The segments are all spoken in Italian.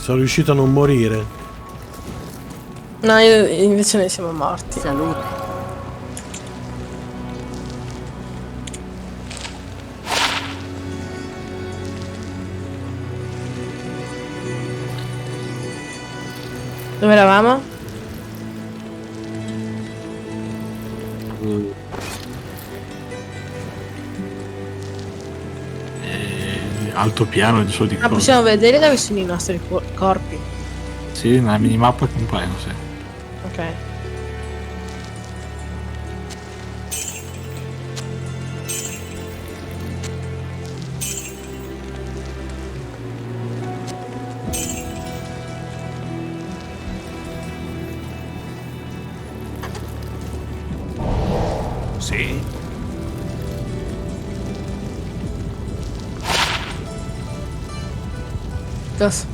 Sono riuscito a non morire. No, invece noi siamo morti. Salute. Dove eravamo? Altopiano di suo di Ah, possiamo vedere dove sono i nostri corpi. Sì, nella minimappa compaiono, sì. Ok. Sì? Cosa?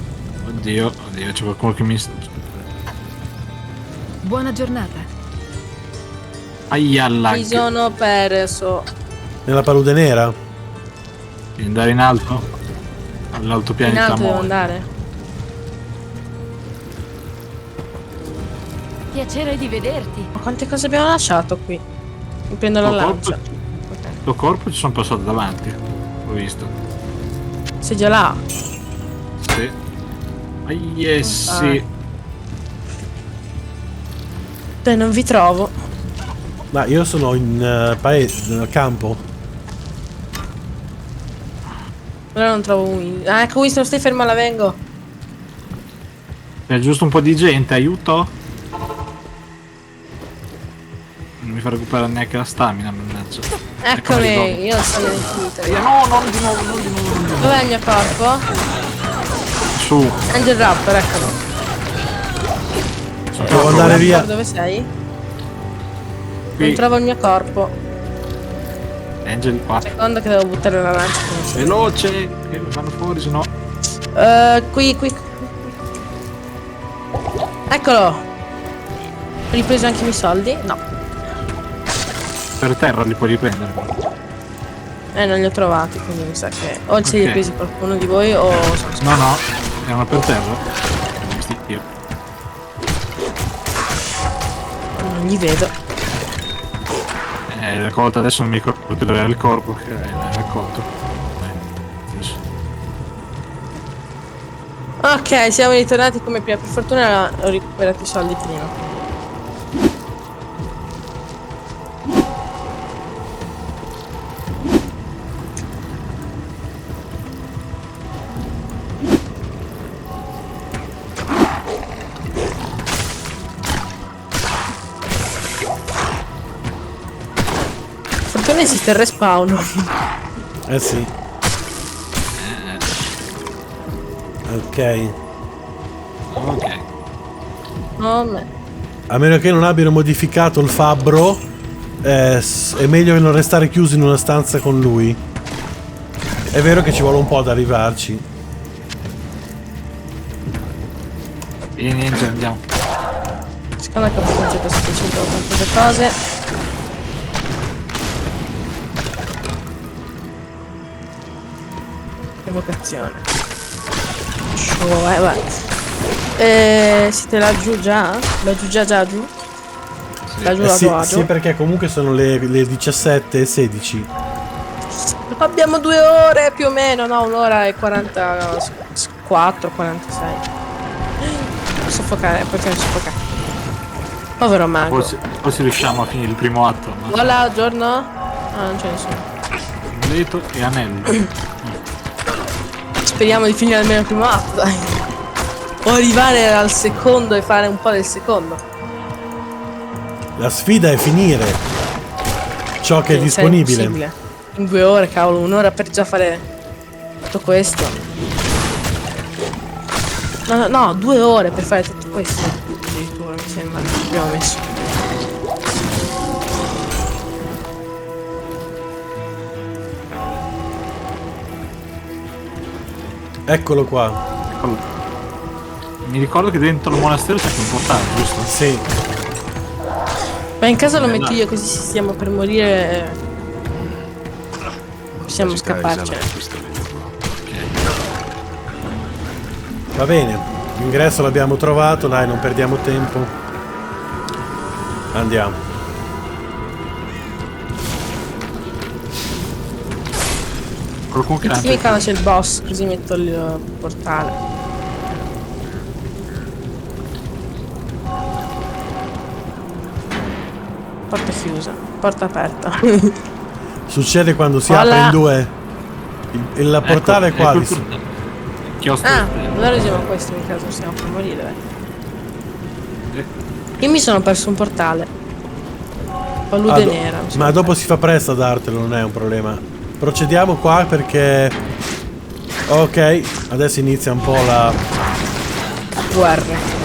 Oddio, c'è qualcuno che mi... Buona giornata. Aia, Mi lag. sono perso. Nella palude nera? Devi andare in alto? All'altopiano In di alto devo Tamori. andare. Piacere di vederti. Ma quante cose abbiamo lasciato qui? Mi prendo la Tuo lancia. corpo, Ok. tuo corpo ci sono passato davanti. L'ho visto. Sei già là? Sì. Aia, sì. Dai, non vi trovo. Ma io sono in paese, nel campo. Però non trovo Winston. Ah, ecco Winston, stai fermo, la vengo. C'è giusto un po' di gente, aiuto? Non mi fa recuperare neanche la stamina, mannaggia. Eccomi, io sono infinita. No, non di nuovo, non di nuovo, non di nuovo. Dov'è il mio corpo? Su. Angel Raptor, eccolo. Devo andare via. Dove sei? Qui. Non trovo il mio corpo. Angel qua. Secondo che devo buttare la lancia. Veloce! Che mi fanno fuori, sennò. Qui. Eccolo. Ho ripreso anche i miei soldi? No. Per terra li puoi riprendere. Non li ho trovati, quindi mi sa che o se li Ok. ha presi qualcuno di voi o sono No, no, erano per terra. Questi io. non li vedo. Raccolta adesso non mi ricordo dove era il corpo che l'ha raccolto. Adesso. Ok, siamo ritornati come prima. Per fortuna ho recuperato i soldi prima. Fortuna esiste il respawn. Eh sì. Ok. Ok. Oh, me. A meno che non abbiano modificato il fabbro, è meglio che non restare chiusi in una stanza con lui. È vero che ci vuole un po' ad arrivarci. E niente, andiamo. Secondo che ho fatto 700 cose. Evocazione. Vai. Siete laggiù già? Laggiù già giù? Laggiù Sì, agio. sì, perché comunque sono le 17:16. Abbiamo 2 ore più o meno, no, un'ora e 44, 46. Soffocare, perché soffocare. Povero mago. Forse riusciamo a finire il primo atto. Ma... Voilà, giorno? Ah, non c'è nessuno. Amuleto e anello. Speriamo di finire almeno il primo atto, dai. O arrivare al secondo e fare un po' del secondo. La sfida è finire ciò che è Sì, disponibile. impossibile. In 2 ore, cavolo, un'ora per già fare tutto questo. No, 2 ore per fare tutto questo. Addirittura mi sembra che abbiamo messo. Eccolo qua. Eccolo. Mi ricordo che dentro il monastero c'è un portale, giusto? Sì. Ma in caso lo metto io così se stiamo per morire. Possiamo scapparci. Va bene. L'ingresso l'abbiamo trovato, dai, non perdiamo tempo. Andiamo. Qualcuno che Mica c'è il boss, così metto il portale. Porta chiusa, porta aperta. Succede quando si Hola. apre in due. Il portale è qua. Chiostro. Ah, allora usiamo questo in caso stiamo per morire. Dai. Io mi sono perso un portale. Palude nera. mi sono Ma dopo perso. si fa presto a dartelo, non è un problema. Procediamo qua perché... Ok, adesso inizia un po' la... Guerra.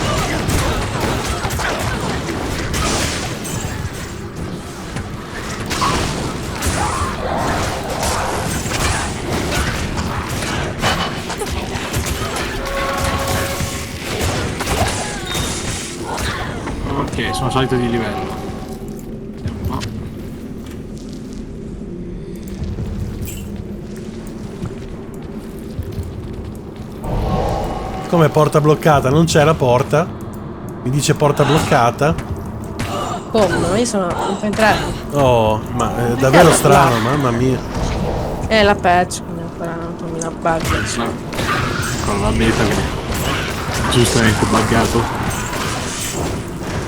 Ok, sono salito di livello. Andiamo. Come porta bloccata? Non c'è la porta. Mi dice porta bloccata. Come? No, io sono... non può entrare. Oh, ma è davvero strano, mamma mia. La patch, quindi ancora non trovi una bug. Con la beta che giustamente buggato.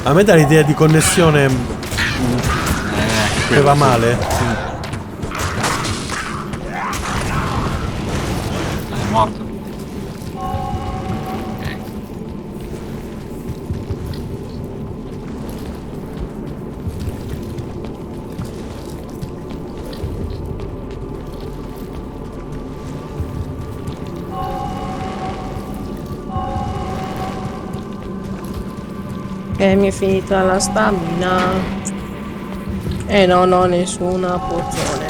A me dà l'idea di connessione che va male. È morto. Ok. Mi è finita la stamina. E non ho nessuna pozione.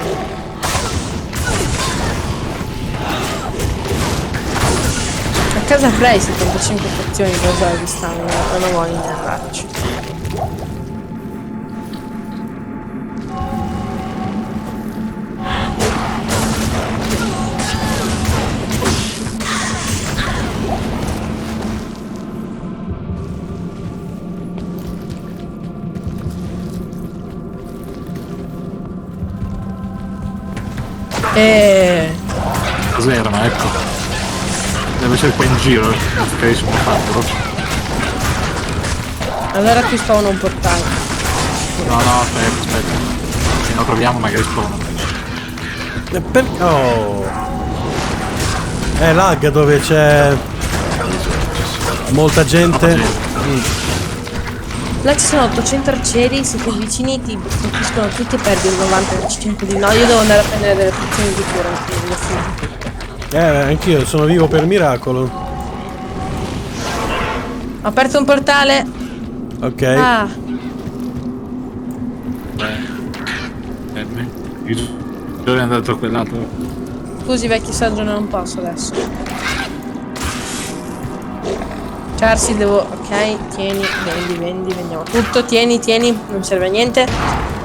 A casa avrei 75 pozioni da usare di stamina, ma non voglio andarci. Cos'erano, ecco. Deve essere qua in giro, non so che sono fatto. Allora qui spawna un portale. No, aspetta. Se lo troviamo magari spawna. Oh. È lag dove c'è molta gente. Là ci sono 800 arcieri, se ti avvicini ti colpiscono tutti e perdi il 95 di no. Io devo andare a prendere delle pozioni di cura, quindi le ho finite tutte. Anch'io sono vivo per miracolo. Ho aperto un portale. Ok. Ah, Io dovrei andare da quel lato. scusi vecchio saggio, non posso adesso. Charsi devo... Ok, tieni, vendi, vendiamo tutto, tieni, non serve a niente.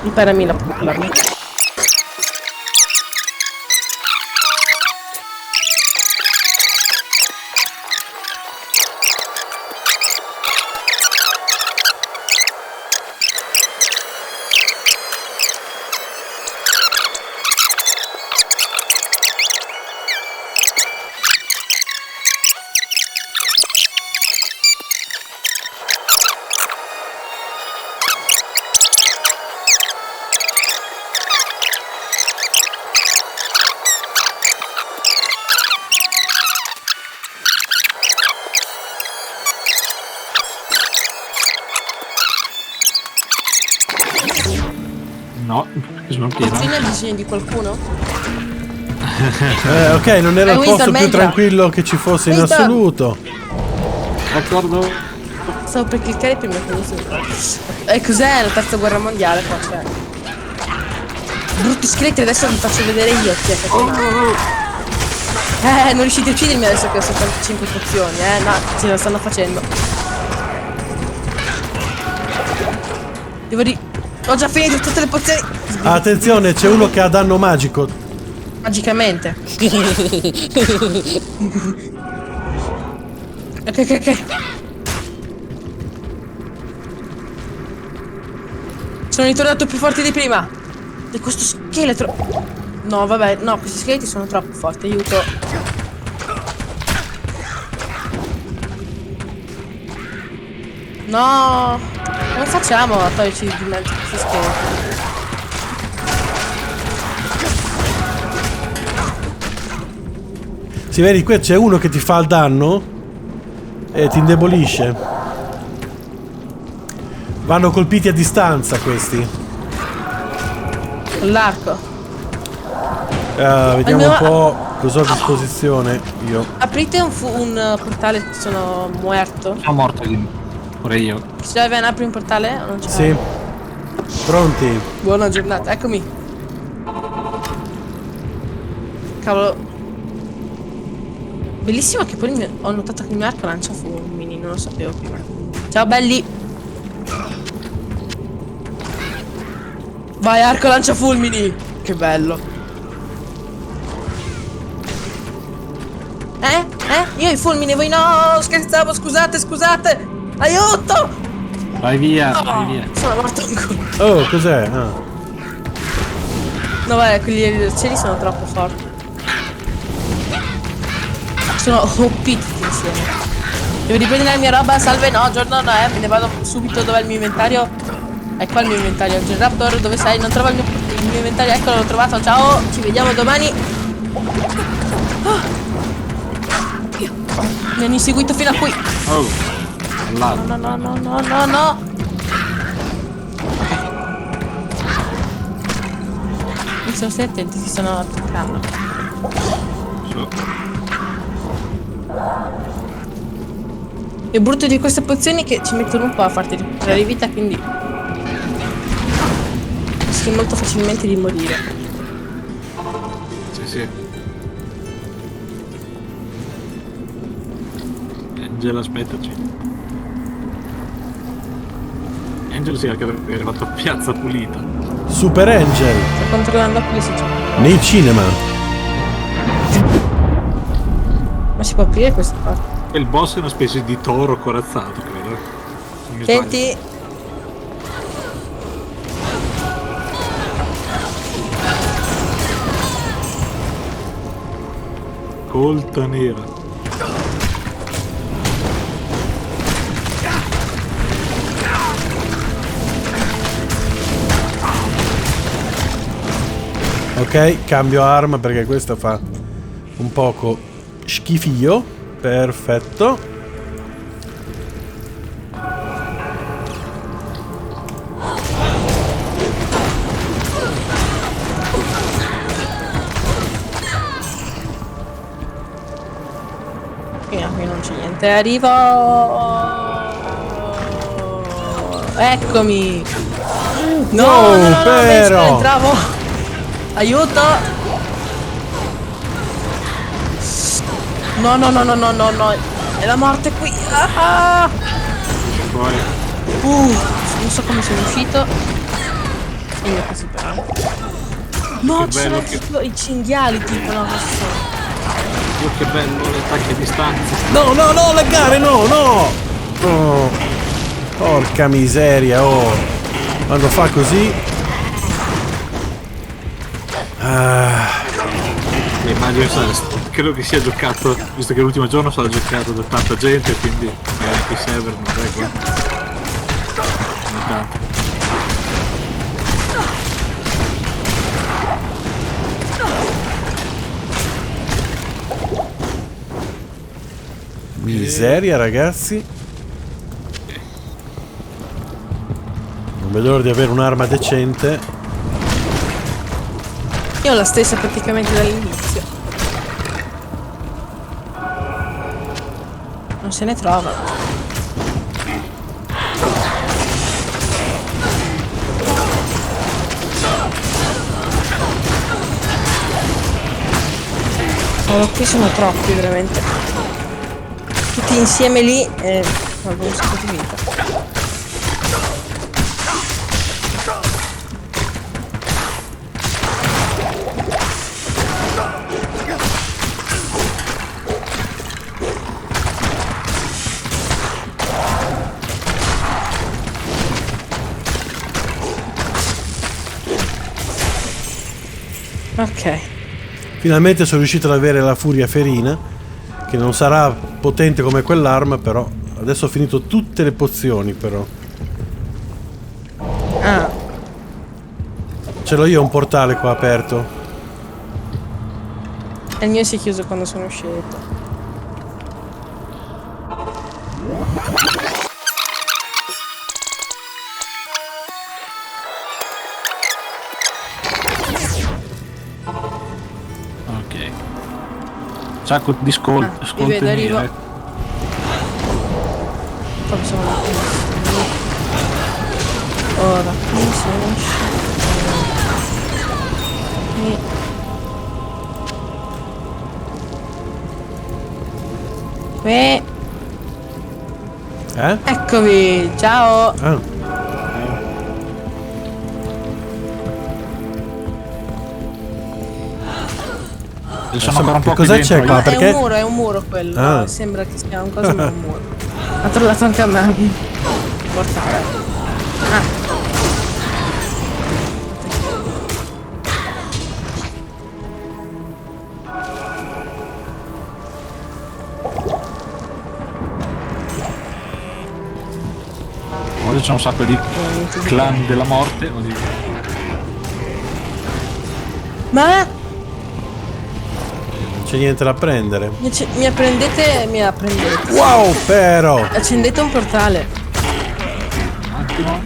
Riparami la pulla. No, perché sono pieno. Fine hai bisogno di qualcuno? Ok, non era il Winston, posto più mentra. tranquillo che ci fosse in Winston. assoluto. D'accordo? Stavo per cliccare prima che mi cos'è la terza guerra mondiale qua c'è? Brutti scheletri, adesso vi faccio vedere io chi è che non riuscite a uccidermi adesso che ho 75 pozioni, no, ce lo stanno facendo. Ho già finito tutte le pozioni. Attenzione, c'è uno che ha danno magico. Magicamente. Ok. Sono ritornato più forte di prima. Di questo scheletro. No, vabbè, no, questi scheletri sono troppo forti, aiuto. No, come facciamo a toglierci di mezzo questi scheletri? Si vedi, qui c'è uno che ti fa il danno e ti indebolisce. Vanno colpiti a distanza questi. Con l'arco. Vediamo un po' cosa ho a disposizione io. Aprite un portale, sono muerto. Sono morto pure io. Se Ivan apri un portale o non ce Sì. Pronti? Buona giornata, eccomi. Cavolo. Bellissimo che poi ho notato che il mio arco lancia fulmini, non lo sapevo prima. Ciao belli. Vai arco lancia fulmini. Che bello. Io i fulmini, voi no, scherzavo, scusate. Aiuto! Vai via, vai via. Sono morto ancora. Oh, cos'è? Ah. No, vabbè, quelli del cielo sono troppo forti. Sono OP tutti insieme. Devo riprendere la mia roba, salve, no, giorno no, me ne vado subito. Dov'è il mio inventario? È qua il mio inventario. Raptor, dove sei? Non trovo il mio inventario, eccolo, l'ho trovato, ciao, ci vediamo domani. Mi hanno inseguito fino a qui. Oh, là. No. Mi sono stai attenti, si stanno attaccando. Il brutto di queste pozioni è che ci mettono un po' a farti recuperare vita, quindi rischi molto facilmente di morire. Sì. Angel, aspettaci. Angel si è arrivato a Piazza Pulita. Super Angel Sto controllando qui se c'è. nei cinema. Ma si può aprire questa parte? E il boss è una specie di toro corazzato, credo. Non mi sbaglio. Senti. Colta nera. Ok, cambio arma perché questa fa un poco schifio. Perfetto. Qui non c'è niente. Arrivo. Eccomi. No, però. entravo. Aiuto. No. È la morte qui. Ah. Poi Non so come sono uscito. E io così però. No, Che ci sono bello che- tipo i cinghiali tipo no, cosa sono? oh, che bello l'attacco a distanza. No, laggare, no. Oh. Porca miseria, oh. Quando fa così. Immagino credo che sia giocato, visto che l'ultimo giorno sarà giocato da tanta gente, quindi anche i server non regolano. Non tanto. Miseria, ragazzi. Non vedo l'ora di avere un'arma decente. Io ho la stessa praticamente dall'inizio. Non se ne trova. Oh, qui sono troppi veramente. Tutti insieme lì e avevo un sacco di vita. Ok. Finalmente sono riuscito ad avere la furia ferina, che non sarà potente come quell'arma, però adesso ho finito tutte le pozioni, però. Ah, Ce l'ho io un portale qua aperto. e il mio si è chiuso quando sono uscito. Ok. Sacco di Vi vedo, arrivo. scontenere. Come sono ora, qui sono Eccovi, ciao. Ah, Sono ancora un po' che qui cosa dentro c'è qua? io. Perché? È un muro quello. Ah. Sembra che sia un coso, ma è un muro. Ha trovato anche a me. Portale. Ah. Ora c'è un sacco di clan della morte. Oddio. Ma C'è niente da prendere. mi apprendete, Wow, però! accendete un portale. Un attimo.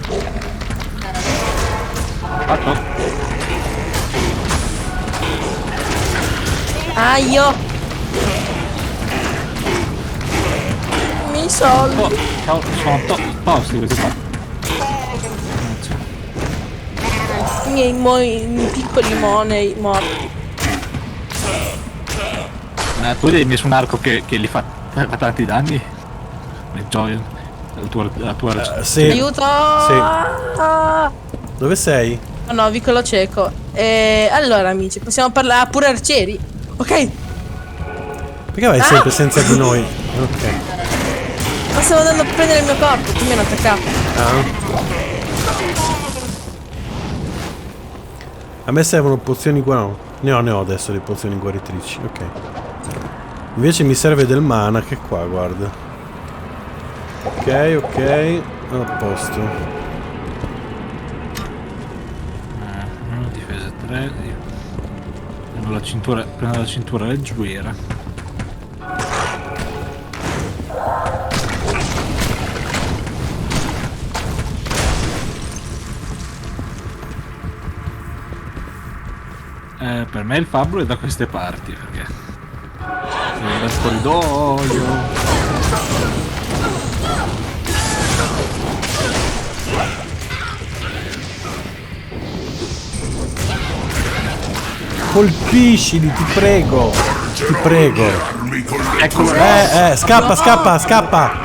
Fatto. Ah, io. Mi soldi. Oh, ciao, sono tosti questi qua. I miei piccoli money morti. Tu hai messo un arco che gli fa tanti danni? Le gioie. La tua Sì. Aiuto! Sì. Ah! Dove sei? Oh no, vicolo cieco. Allora, amici, possiamo parlare pure arcieri? Ok? Perché vai sempre senza di noi? Ok. Ma stavo andando a prendere il mio corpo, tu mi hanno attaccato. Ah. A me servono pozioni guaritrici. Ne ho adesso le pozioni guaritrici. Ok. Invece mi serve del mana, che qua, guarda. Ok, ok. A posto. difesa 3. Prendo la cintura leggera. Per me il fabbro è da queste parti perché è dal corridoio. Colpiscili, ti prego. Ti prego. Eccolo. Scappa, scappa, scappa.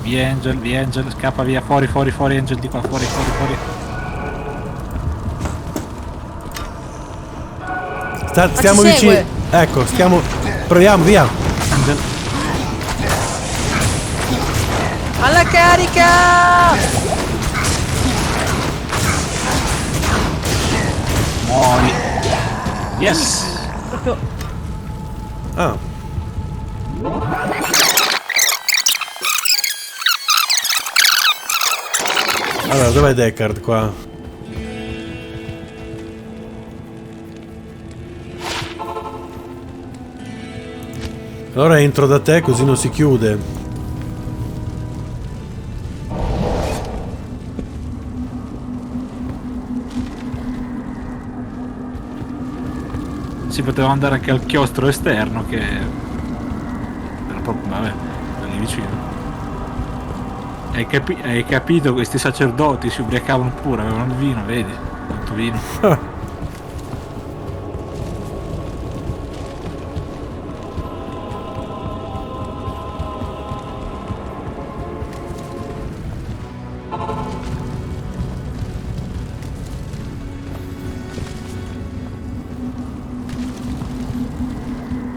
Via Angel, scappa via, fuori Angel di qua, fuori. Stiamo ci vicini. segue? Ecco, stiamo. Proviamo, via. Angel. Alla carica! Muori. Yes. Proprio. Ah. Allora, dov'è Deckard qua? Allora entro da te così non si chiude. Si poteva andare anche al chiostro esterno che era proprio, vabbè, da lì vicino. Hai capito? Questi sacerdoti si ubriacavano pure, avevano il vino, vedi? Quanto vino.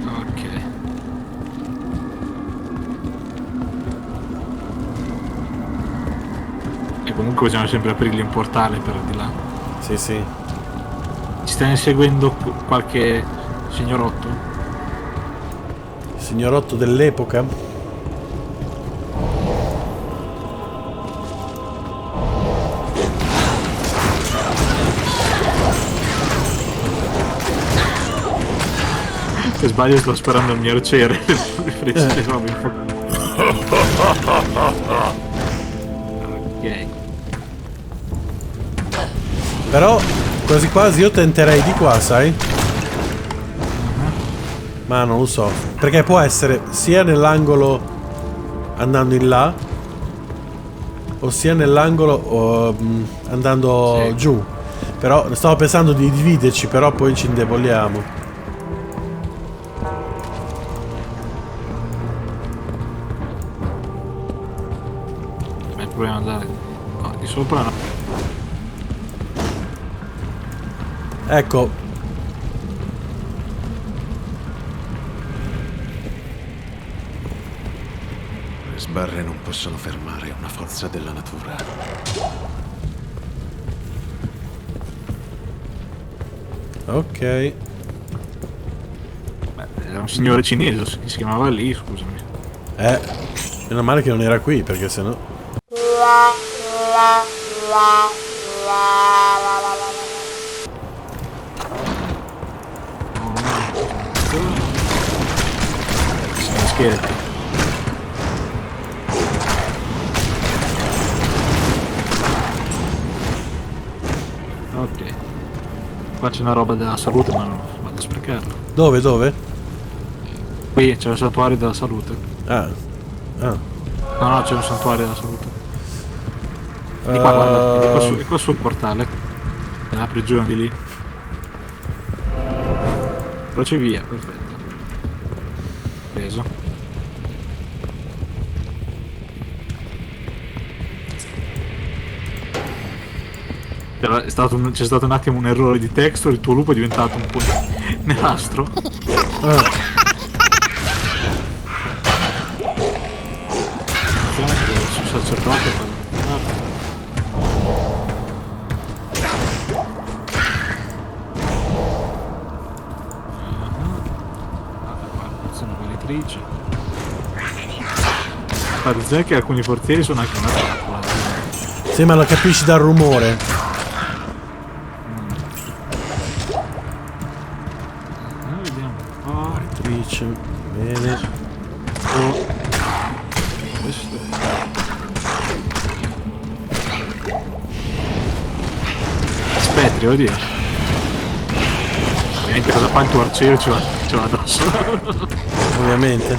Ok. E comunque bisogna sempre aprirgli un portale per di là. Sì, sì. Ci stai seguendo qualche signorotto? Signorotto dell'epoca? Se sbaglio sto sparando il mio arciere. Le frecce le robe in fuoco. Ok. Però quasi quasi io tenterei di qua, sai? Ma non lo so. Perché può essere sia nell'angolo andando in là, o sia nell'angolo andando Sì. giù. Però stavo pensando di dividerci, però poi ci indeboliamo. Ma il problema è andare. No, di sopra no. Ecco. Le sbarre non possono fermare una forza della natura. Ok. Beh, era un signore cinese che si chiamava lì, scusami. Meno male che non era qui, perché sennò. Sono scheletri. Ok. Qua c'è una roba della salute, ma non vado a sprecarla. Dove, dove? Qui c'è il santuario della salute. Ah. Ah. No, no, c'è un santuario della salute. Di qua, guarda, è qua sul portale. Apri giù di lì. Crocevia, perfetto. Preso. C'è stato un attimo un errore di texture, il tuo lupo è diventato un po' nerastro. Sul sacerdote. Sono valitrice. Guarda, già che alcuni portieri sono anche una trappola. Sì, ma lo capisci dal rumore. Vediamo. Oh, Attrice. Bene. questo. Aspetti, oddio. Ovviamente cosa fa il tuo arciere ce l'ha addosso. Ovviamente.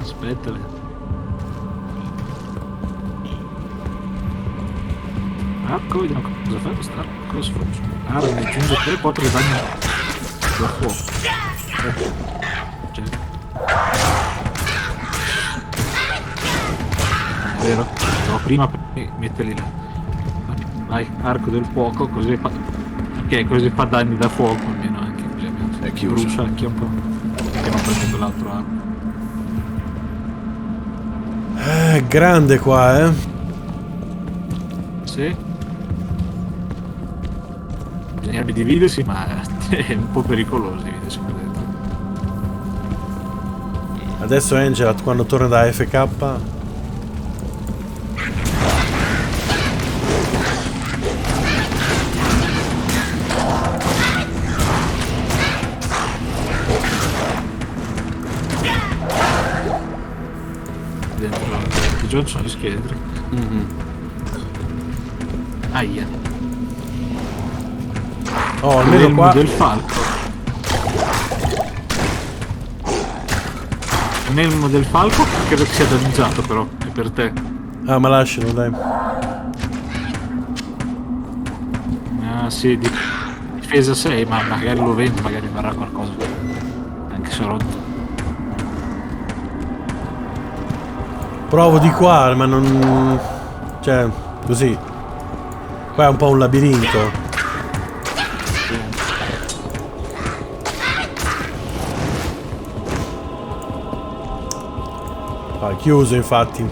Aspetta. Ecco, vediamo cosa fa quest'arco. Cosa sfrutta? Armi, aggiunge 3 porte di danno da fuoco. Cioè. È vero? No, prima metterli là. Vai, arco del fuoco, così fa. Ok, così fa danni da fuoco almeno anche così almeno. È chiuso. Brucia anche un po'. Che non prendo quell'altro arco. Grande qua, eh. Sì. Bisognerebbe dividersi, ma è un po' pericoloso dividersi qua dentro. Adesso Angela, quando torna da FK. Dentro i giorni sono gli scheletri. Aia. Oh, almeno L'elmo qua. del falco. Un elmo del falco credo che sia danneggiato però, è per te. Ah, ma lascialo, dai. Ah sì, difesa 6, ma magari lo vendo, magari varrà qualcosa. Anche se rotto. Provo di qua, ma non. Cioè, così. Qua è un po' un labirinto. Ah, chiuso infatti.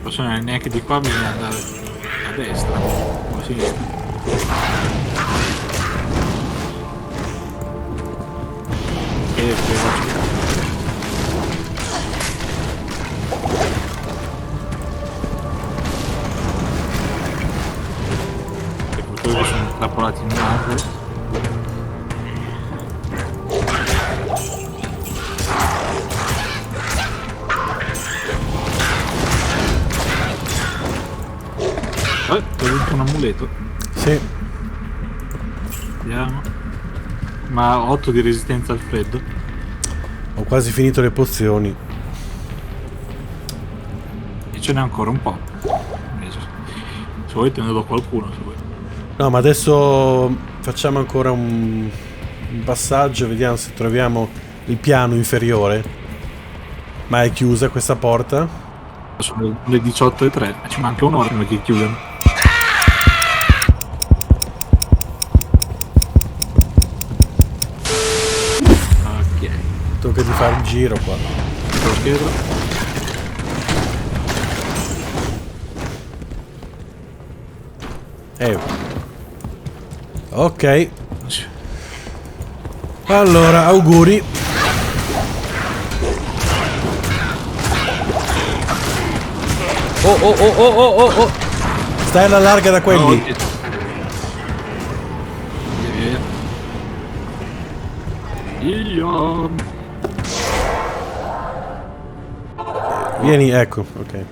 Forse non è neanche di qua, bisogna andare a destra o a sinistra. E purtroppo sono intrappolati in un angolo. Ho vinto un amuleto. Sì. Vediamo. Ma 8 di resistenza al freddo. Ho quasi finito le pozioni. E ce n'è ancora un po'. Se vuoi te ne do qualcuno, se vuoi. No, ma adesso facciamo ancora un passaggio, vediamo se troviamo il piano inferiore. Ma è chiusa questa porta? Sono le 18:03, ci manca un'ora prima che chiudano. Ok, Tocca di fare il giro qua. lo dietro. Ok. Allora, auguri. Oh. Stai alla larga da quelli. Io. Vieni, ecco, ok.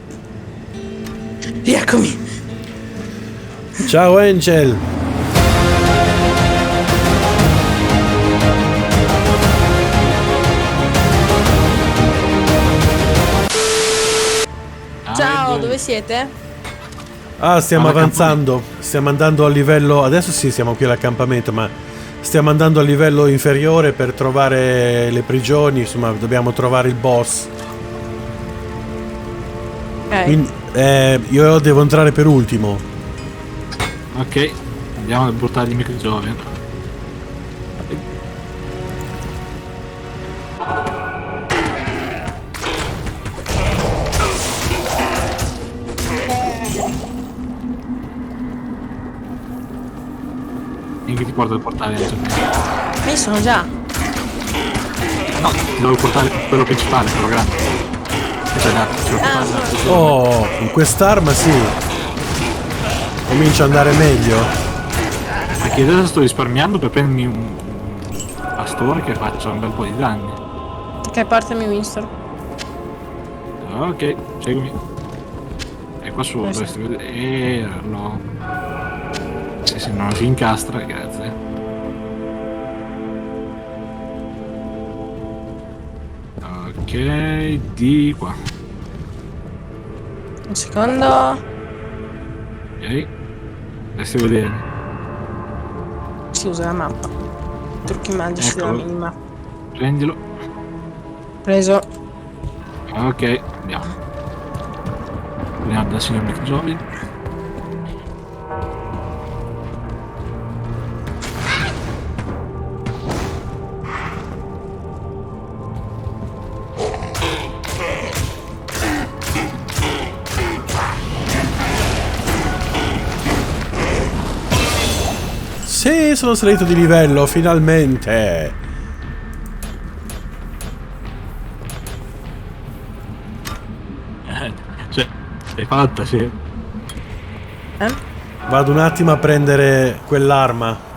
Rieccomi. Ciao Angel. Ciao, dove siete? Ah, stiamo All'accampamento. avanzando. Stiamo andando a livello. Adesso sì, siamo qui all'accampamento, ma stiamo andando a livello inferiore per trovare le prigioni. Insomma, dobbiamo trovare il boss. Ok. Quindi, io devo entrare per ultimo. Ok, andiamo a portargli i microgiovani. In che ti porta al portale? Ma io sono già. No, ti devo portare quello principale, quello grande. Cioè, dai, ce lo Ah, portare. Oh, in quest'arma sì. Comincia ad andare meglio. Perché adesso sto risparmiando per prendermi un bastone che faccia un bel po' di danni. Ok, portami Winston. Ok, seguimi. E qua su Sì. dovresti vedere. No. Se non si incastra, grazie. Ok, di qua. Un secondo. Ok. Dovresti vedere. Si usa la mappa. Trucchi magici della Eccolo. minimappa. Prendilo. Preso. Ok, andiamo. Andiamo dal signor McJoy. Sì, sono salito di livello, finalmente. Cioè, sei fatta, sì. Eh? Vado un attimo a prendere quell'arma.